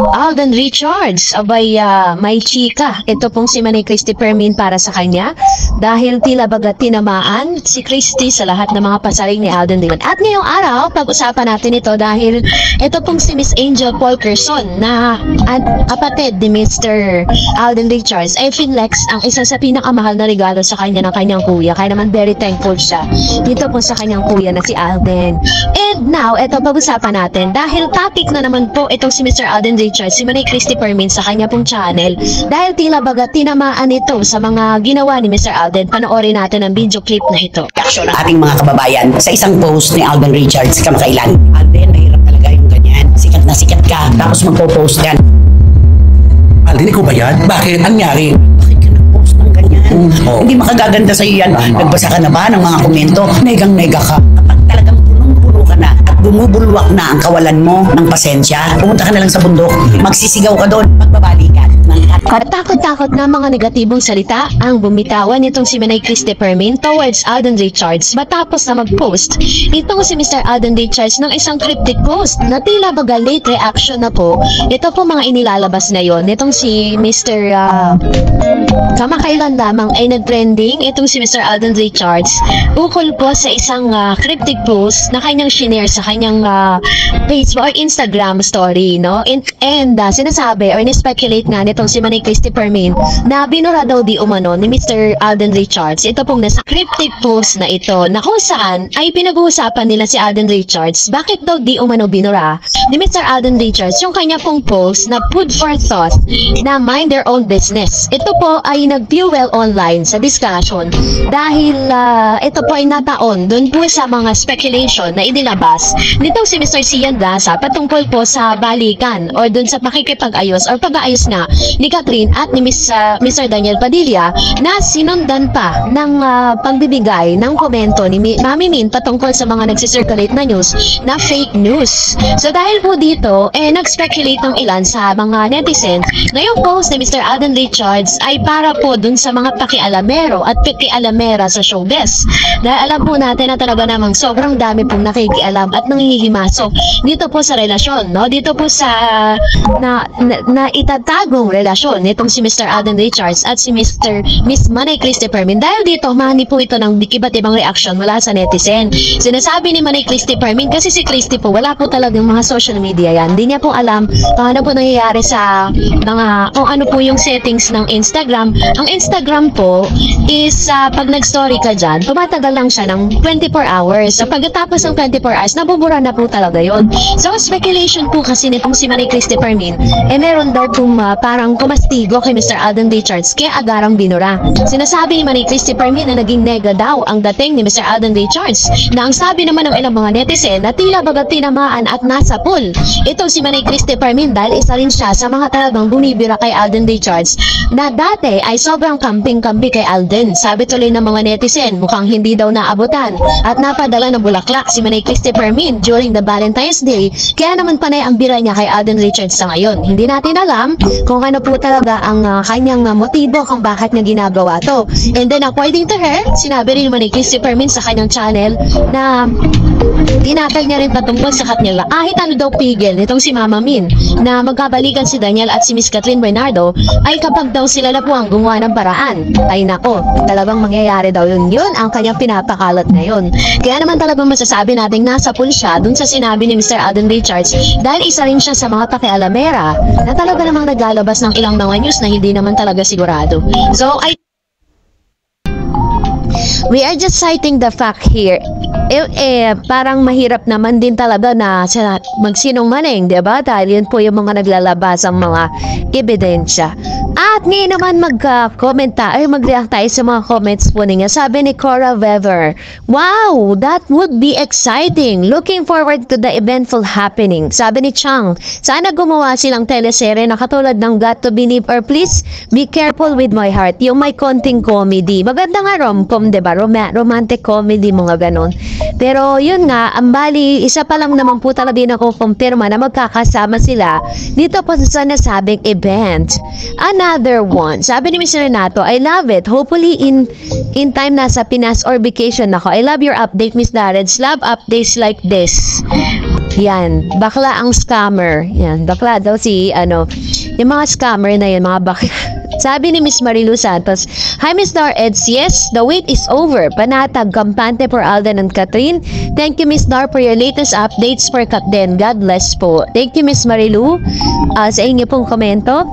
Alden Richards, abay may chika. Ito pong si Manay Christy Permin para sa kanya dahil tila baga tinamaan si Christy sa lahat ng mga pasaring ni Alden Richards. At ngayong araw, pag-usapan natin ito dahil ito pong si Miss Angel Polkerson na kapatid ni Mr. Alden Richards ay finlex ang isa sa pinakamahal na regalo sa kanya ng kanyang kuya. Kaya naman very thankful siya dito po sa kanyang kuya na si Alden. And now, ito pag-usapan natin dahil topic na naman po itong si Mr. Alden Richards, si Manay Christy Permin sa kanya pong channel dahil tila baga tinamaan ito sa mga ginawa ni Mr. Alden. Panoorin natin ang video clip na ito. Reaksyon ng ating mga kababayan sa isang post ni Alden Richards kamakailan. Alden, mahirap talaga yung ganyan. Sikat na sikat ka, tapos magpo-post yan. Alden, ikaw ba yan? Bakit? Ang nangyari? Bakit ka nag-post ng ganyan? Hindi makagaganda sa'yo yan. Nagbasa ka na ba ng mga komento? Negang-nega ka. Kapag talagang punong-puno ka na at bumubulwak na ang kawalan mo ng pasensya, pumunta ka na lang sa bundok, magsisigaw ka doon, magbabalikan. Katakot-takot na mga negatibong salita ang bumitawan nitong si Manay Christy Permin towards Alden Richards matapos na mag-post itong si Mr. Alden Richards ng isang cryptic post na tila baga late reaction na po. Ito po mga inilalabas na yon nitong si Mr. kamakailan lamang ay nag-trending itong si Mr. Alden Richards ukol po sa isang cryptic post na kanyang shinare sa kanyang Facebook or Instagram story, no? And sinasabi or in-speculate nga nitong si Manay Christy Permin na binura daw di umano ni Mr. Alden Richards. Ito pong nasa cryptic post na ito na kung saan ay pinag-uusapan nila si Alden Richards bakit daw di umano binura ni Mr. Alden Richards yung kanya pong post na food for thought na mind their own business. Ito po ay nag-fuel online sa discussion dahil ito po ay nataon doon po sa mga speculation na inilabas nitong si Mr. Sian Daza patungkol po sa balikan or doon sa pakikipag-ayos or pag-aayos nga ni Catherine at ni Mr. Daniel Padilla na sinundan pa ng pagbibigay ng komento ni Mami Min patungkol sa mga nagsisirculate na news na fake news. So dahil po dito, nag-speculate ng ilan sa mga netizens na yung post ni Mr. Alden Richards ay para po dun sa mga pakialamero at pakialamera sa showbiz. Dahil alam po natin na talaga namang sobrang dami pong nakikialam at nangihimasok dito po sa relasyon, no? Dito po sa na itatagong relasyon nitong si Mr. Alden Richards at si Miss Manay Christy Permin. Dahil dito, mani po ito ng iba't ibang reaksyon mula sa netizen. Sinasabi ni Manay Christy Permin kasi si Christy po, wala po talagang mga social media yan. Hindi niya po alam kung ano po nangyayari sa mga, kung ano po yung settings ng Instagram. Ang Instagram po is, pag nag-story ka dyan, tumatagal lang siya ng 24 hours. So pagkatapos ng 24 hours, nabubura na po talaga yon. So speculation po kasi nitong si Manay Christy Permin, meron daw pong parang kumastigo kay Mr. Alden Richards kaya agarang binura. Sinasabi ni Manay Christy Permin na naging nega daw ang dating ni Mr. Alden Richards na ang sabi naman ng ilang mga netizen na tila baga tinamaan at nasa pool. Ito si Manay Christy Permin dahil isa rin siya sa mga talagang bumibira kay Alden Richards na dati ay sobrang kamping-kampi kay Alden. Sabi tuloy ng mga netizen mukhang hindi daw naabutan at napadala ng bulaklak si Manay Christy Permin during the Valentine's Day kaya naman panay ang bira niya kay Alden Richards sa ngayon. Hindi natin alam kung ano po talaga ang kanyang motibo kung bakit niya ginagawa to. And then according to her, sinabi rin naman ni Christy Permin sa kanyang channel na tinakal niya rin patungkol sa kanyang kahit ano daw pigil nitong si Mama Min na magkabalikan si Daniel at si Miss Catherine Bernardo ay kapag daw sila na po ang gumawa ng paraan. Ay nako, talagang mangyayari daw yun ang kanyang pinapakalat ngayon. Kaya naman talagang masasabi natin nasa pool siya dun sa sinabi ni Mr. Alden Richards dahil isa rin siya sa mga pakialamera na talaga namang naglalabas ng ilang mga news na hindi naman talaga sigurado. So, we are just citing the fact here. Parang mahirap naman din talaga na magsinungaling, diba? Dahil yun po yung mga naglalabas ang mga ebidensya. At ngayon naman mag-react tayo sa mga comments po niya. Sabi ni Cora Wever, wow, that would be exciting. Looking forward to the eventful happening. Sabi ni Chang, sana gumawa silang teleserye na katulad ng Got to Believe or Please Be Careful with My Heart. Yung may konting comedy. Maganda nga rom-com, diba? Romantic comedy, mga ganon. Pero yun nga, ang bali, isa pa lang naman po talaga din ako kumpirma na magkakasama sila dito po sa nasabing event. Another one, sabi ni Mr. Renato, I love it. Hopefully in time nasa Pinas or vacation ako. I love your update, Miss Darreds. Love updates like this. Yan, bakla ang scammer. Yan, bakla daw si, yung mga scammer na yun, mga bakla. Sabi ni Miss Marilu Santos, "Hi, Miss Dar Eds. Yes, the wait is over. Panatag, kampante for Alden and Catherine. Thank you, Miss Dar, for your latest updates for Katden. God bless po." Thank you, Miss Marilu, sa inyo pong komento.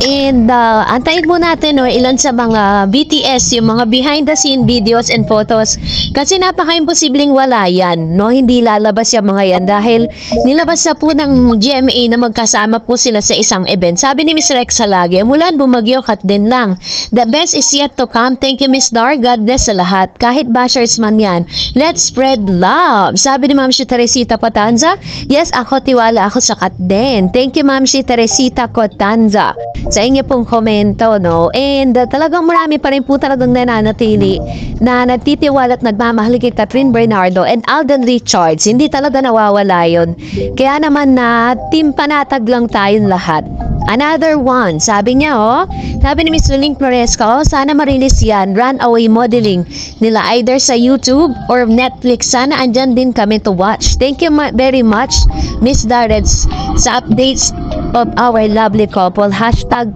And antayin mo natin ilan sa mga BTS, yung mga behind the scene videos and photos. Kasi napaka-imposibleng wala yan, hindi lalabas yung mga yan dahil nilabas na po ng GMA na magkasama po sila sa isang event. Sabi ni Miss Rexa lagi, mulan bumagyo kat din lang. The best is yet to come. Thank you, Miss Dar. God bless sa lahat. Kahit bashers man yan. Let's spread love. Sabi ni Ma'am si Teresita Cotanza, yes, ako tiwala ako sa Katden. Thank you, Ma'am si Teresita Cotanza, sa inyo pong komento, And talagang marami pa rin po talagang nananatili na nagtitiwala at nagmamahal kay Catherine Bernardo and Alden Richards. Hindi talaga nawawala yun. Kaya naman na team panatag lang tayong lahat. Another one, sabi niya, sabi ni Miss Luling Floresca, sana marilis yan, runaway modeling nila either sa YouTube or Netflix. Sana andyan din kami to watch. Thank you very much, Miss Darrets, sa updates of our lovely couple.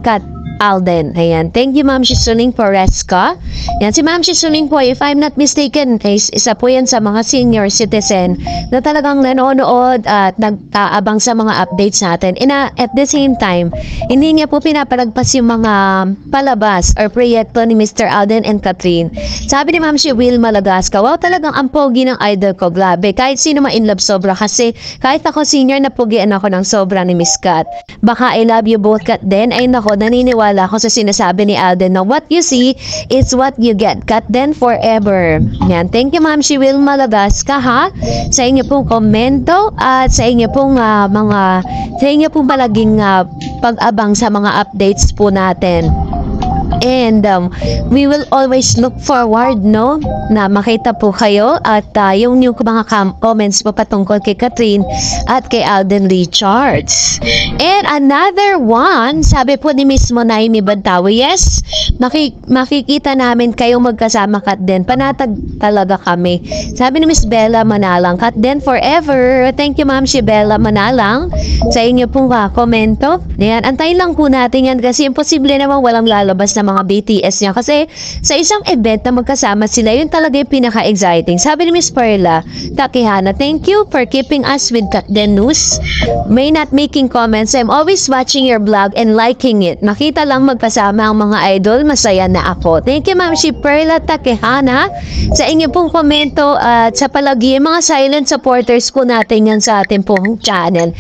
#Kat Alden. Ayan. Thank you, Ma'am Shisuling Floresca. Yan, si Ma'am Shisuling po, if I'm not mistaken, isa po yan sa mga senior citizen na talagang nanonood at nag-aabang sa mga updates natin. At the same time, hindi niya po pinapalagpas yung mga palabas or proyekto ni Mr. Alden and Catherine. Sabi ni Ma'am si Will Malagasca, wow, talagang ang pogi ng idol ko, grabe. Kahit sino ma-inlove sobra kasi kahit ako senior, napugian ako ng sobra ni Miss Kat. Baka I love you both, Kat din. Ay nako, naniniwala ako sa sinasabi ni Alden na what you see is what you get. Katden forever. Yan. Thank you, Ma'am si Will Malagasca, sa inyo pong komento at sa inyo pong sa inyo pong palaging pag-abang sa mga updates po natin. And we will always look forward na makita po kayo at yung mga comments po patungkol kay Catherine at kay Alden Richards. And another one, sabi po ni Miss Monaimi Bantawi, yes, makikita namin kayo magkasama, Katden. Panatag talaga kami. Sabi ni Miss Bella Manalang, Katden forever. Thank you, Ma'am si Bella Manalang, sa inyo pong komento. Ayan, antayin lang po natin yan kasi imposible naman walang lalabas na mga BTS niya kasi sa isang event na magkasama sila, yun talaga yung pinaka-exciting. Sabi ni Miss Perla Takihana, thank you for keeping us with Katden News. May not making comments, I'm always watching your vlog and liking it. Nakita lang magkasama ang mga idol, masaya na ako. Thank you, Ma'am si Perla Takihana, sa inyo pong komento at sa palagi mga silent supporters po natin yan sa ating pong channel.